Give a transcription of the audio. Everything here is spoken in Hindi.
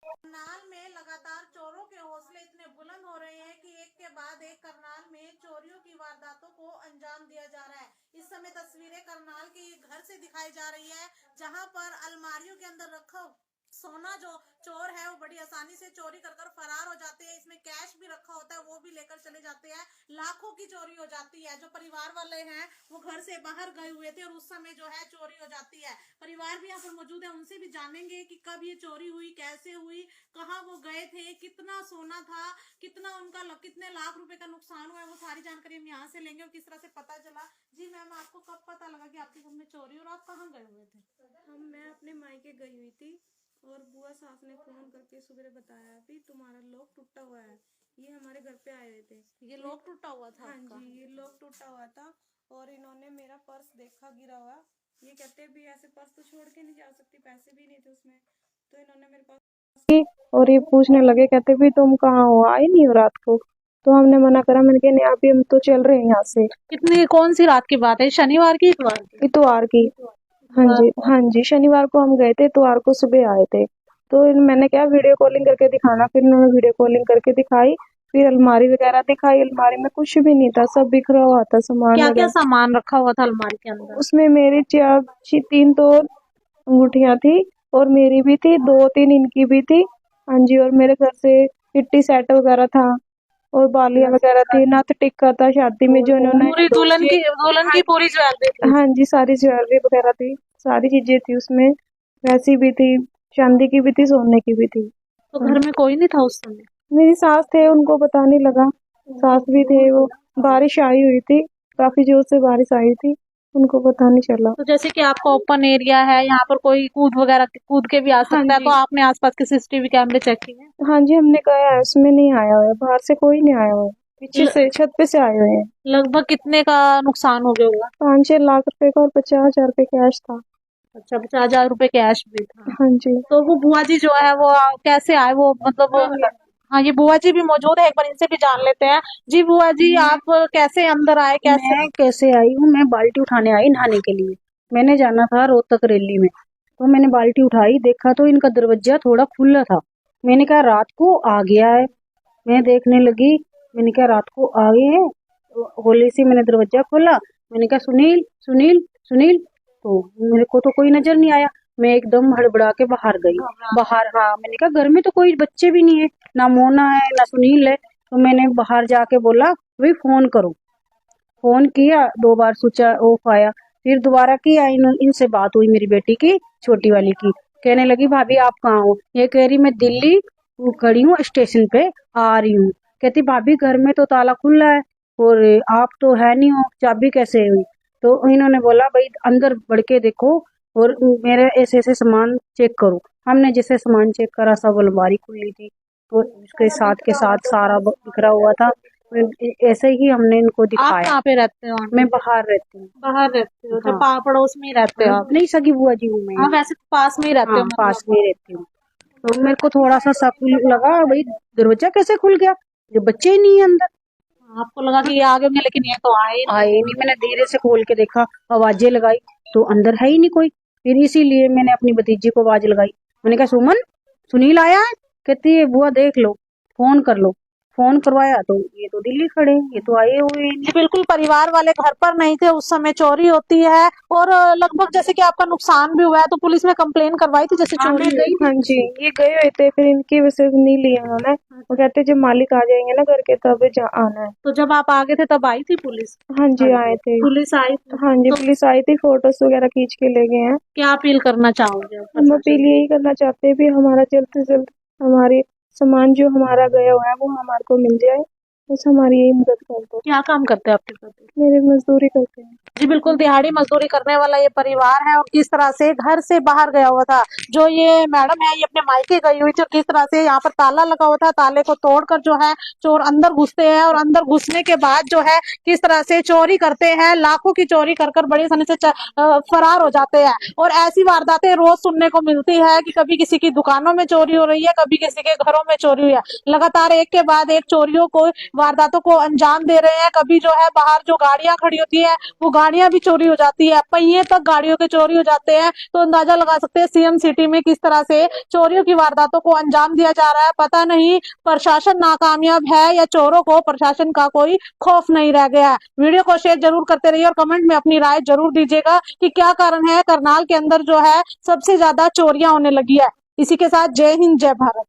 करनाल में लगातार चोरों के हौसले इतने बुलंद हो रहे हैं कि एक के बाद एक करनाल में चोरियों की वारदातों को अंजाम दिया जा रहा है। इस समय तस्वीरें करनाल के घर से दिखाई जा रही है, जहां पर अलमारियों के अंदर रखा सोना जो चोर है वो बड़ी आसानी से चोरी कर कर फरार हो जाते हैं। इसमें कैश भी रखा होता है, वो भी लेकर चले जाते हैं। लाखों की चोरी हो जाती है। जो परिवार वाले हैं वो घर से बाहर गए हुए थे और उस समय जो है चोरी हो जाती है। परिवार भी यहाँ पर मौजूद है, उनसे भी जानेंगे कि कब ये चोरी हुई, कैसे हुई, कहाँ वो गए थे, कितना सोना था, कितना उनका कितने लाख रुपए का नुकसान हुआ है, वो सारी जानकारी हम यहाँ से लेंगे। और किस तरह से पता चला। जी मैम, आपको कब पता लगा कि आपके घर में चोरी और आप कहाँ गए हुए थे? मैं अपने मायके गई हुई थी और बुआ सास ने फोन करके सुबह बताया कि तुम्हारा लॉक टूटा हुआ है। ये हमारे घर पे आए हुए थे। ये लॉक टूटा हुआ था? हाँ आपका? जी, ये लॉक टूटा हुआ था और इन्होंने मेरा पर्स देखा गिरा हुआ। ये कहते भी ऐसे पर्स तो छोड़ के नहीं जा सकती, पैसे भी नहीं थे उसमें। तो इन्होंने मेरे पास और ये पूछने लगे, कहते भी तुम कहाँ हो, आए नहीं हो रात को? तो हमने मना करा। मैंने कहा नहीं, अभी हम तो चल रहे हैं यहाँ से। कितनी कौन सी रात की बात है? शनिवार की, इतवार की? इतवार की। हाँ जी, शनिवार को हम गए थे, इतवार को सुबह आए थे। तो मैंने क्या वीडियो कॉलिंग करके दिखाना, फिर उन्होंने वीडियो कॉलिंग करके दिखाई। फिर अलमारी वगैरह दिखाई, अलमारी में कुछ भी नहीं था, सब बिखरा हुआ था सामान। क्या क्या सामान रखा हुआ था अलमारी के अंदर? उसमें मेरी 3 तो अंगूठियां थी और मेरी भी थी, 2-3 इनकी भी थी। हाँ जी, और मेरे घर से किट्टी सेट वगैरह था और बालियां वगैरह थी, नथ टिक्का था शादी में जो इन्होंने पूरी दुल्हन की पूरी ज्वेलरी थी? हाँ जी, सारी ज्वेलरी वगैरह थी, सारी चीजें थी उसमें। वैसी भी थी, चांदी की भी थी, सोने की भी थी। तो घर में कोई नहीं था उस समय? मेरी सास थे, उनको पता नहीं लगा। सास भी थे, वो बारिश आई हुई थी, काफी जोर से बारिश आई थी, उनको पता नहीं चला। तो जैसे कि आपका ओपन एरिया है, यहाँ पर कोई कूद के भी आ सकता है, तो आपने आसपास के सीसीटीवी कैमरे चेक किए? हाँ जी, हमने कहा है, उसमें नहीं आया हुआ है, बाहर से कोई नहीं आया हुआ है, पीछे से छत पे से आए हुए हैं। लगभग कितने का नुकसान हो गया होगा? 5-6 लाख रुपए का और 50,000 रुपए कैश था। अच्छा, 50,000 रुपए कैश भी था? हाँ जी। तो वो बुआ जी जो है वो कैसे आए? वो मतलब हाँ, ये बुआ जी भी मौजूद है, एक बार इनसे भी जान लेते हैं। जी बुआ जी, आप कैसे अंदर आए? मैं कैसे आई हूँ? मैं बाल्टी उठाने आई नहाने के लिए। मैंने जाना था रोहतक रैली में, तो मैंने बाल्टी उठाई, देखा तो इनका दरवाजा थोड़ा खुला था। मैंने कहा रात को आ गया है। मैं देखने लगी, मैंने कहा रात को आ गए हैं। तो होले से मैंने दरवाजा खोला, मैंने कहा सुनील सुनील सुनील, तो मेरे को तो कोई नजर नहीं आया। मैं एकदम हड़बड़ा के बाहर गई। बाहर, हाँ, मैंने कहा घर में तो कोई बच्चे भी नहीं है, ना मोना है ना सुनील है। तो मैंने बाहर जाके बोला भाई फोन करो। फोन किया, 2 बार स्विच ऑफ आया, फिर दोबारा किया। इनसे बात हुई मेरी बेटी की, छोटी वाली की। कहने लगी भाभी आप कहाँ हो? ये कह रही मैं दिल्ली खड़ी हूँ, स्टेशन पे आ रही हूँ। कहती भाभी घर में तो ताला खुला है और आप तो है नहीं हो, चाबी कैसे हुई? तो इन्होंने बोला भाई अंदर बढ़ के देखो और मेरे ऐसे ऐसे सामान चेक करो। हमने जैसे सामान चेक करा, सब अलमारी खुली थी, तो उसके साथ के साथ सारा बिखरा हुआ था। ऐसे ही हमने इनको आप दिखाया। कहाँ पे रहते हो? मैं बाहर रहती हूँ। बाहर रहते हो? हाँ। जब पड़ोस में ही रहते हो आप? नहीं, सगी बुआ जी हूँ मैं। हाँ, वैसे तो पास में ही रहते हो हाँ, पास मतलब। में रहती हूँ। तो मेरे को थोड़ा सा शक लगा, भाई दरवाजा कैसे खुल गया, जो बच्चे ही नहीं है अंदर। आपको लगा कि ये आ गए होंगे, लेकिन ये तो आए आए नहीं। मैंने धीरे से खोल के देखा, आवाजें लगाई, तो अंदर है ही नहीं कोई। फिर इसीलिए मैंने अपनी भतीजी को आवाज लगाई। मैंने कहा सुमन, सुनील आया है? कहती है बुआ देख लो, फोन कर लो। फोन करवाया तो ये तो दिल्ली खड़े, ये तो आए हुए नहीं। जी बिल्कुल, परिवार वाले घर पर नहीं थे उस समय, चोरी होती है और लगभग जैसे कि आपका नुकसान भी हुआ है, तो पुलिस में कंप्लेन करवाई थी जैसे चोरी हुई? हाँ जी, ये गए हुए थे, फिर इनकी वजह से नहीं लिया उन्होंने। वो कहते जब मालिक आ जाएंगे ना घर के तब आना है। तो जब आप आ गए थे तब आई थी पुलिस? हाँ जी, आए थे। पुलिस आई थी? हाँ जी, पुलिस आई थी, फोटोज वगैरह खींच के ले गए हैं। क्या अपील करना चाहोगे? हम अपील यही करना चाहते हैं भी हमारा जल्द से जल्द हमारी सामान जो हमारा गया हुआ है वो हमारे को मिल जाए, बस हमारी यही मदद कर दो। क्या काम करते हैं आपके पति? मेरे मजदूरी करते हैं। जी बिल्कुल, दिहाड़ी मजदूरी करने वाला ये परिवार है और किस तरह से घर से बाहर गया हुआ था। जो ये मैडम है, ये अपने मायके गई हुई थी और किस तरह से यहाँ पर ताला लगा हुआ था, ताले को तोड़कर जो है चोर अंदर घुसते हैं और अंदर घुसने के बाद जो है किस तरह से चोरी करते हैं, लाखों की चोरी कर कर बड़ी आसानी से फरार हो जाते हैं। और ऐसी वारदातें रोज सुनने को मिलती है कि कभी किसी की दुकानों में चोरी हो रही है, कभी किसी के घरों में चोरी हुई है। लगातार एक के बाद एक चोरियों को वारदातों को अंजाम दे रहे हैं। कभी जो है बाहर जो गाड़ियां खड़ी होती है वो गाड़ियां भी चोरी हो जाती है, पहिए तक गाड़ियों के चोरी हो जाते हैं। तो अंदाजा लगा सकते हैं सीएम सिटी में किस तरह से चोरियों की वारदातों को अंजाम दिया जा रहा है। पता नहीं प्रशासन नाकामयाब है या चोरों को प्रशासन का कोई खौफ नहीं रह गया है। वीडियो को शेयर जरूर करते रहिए और कमेंट में अपनी राय जरूर दीजिएगा कि क्या कारण है करनाल के अंदर जो है सबसे ज्यादा चोरियां होने लगी है। इसी के साथ जय हिंद, जय भारत।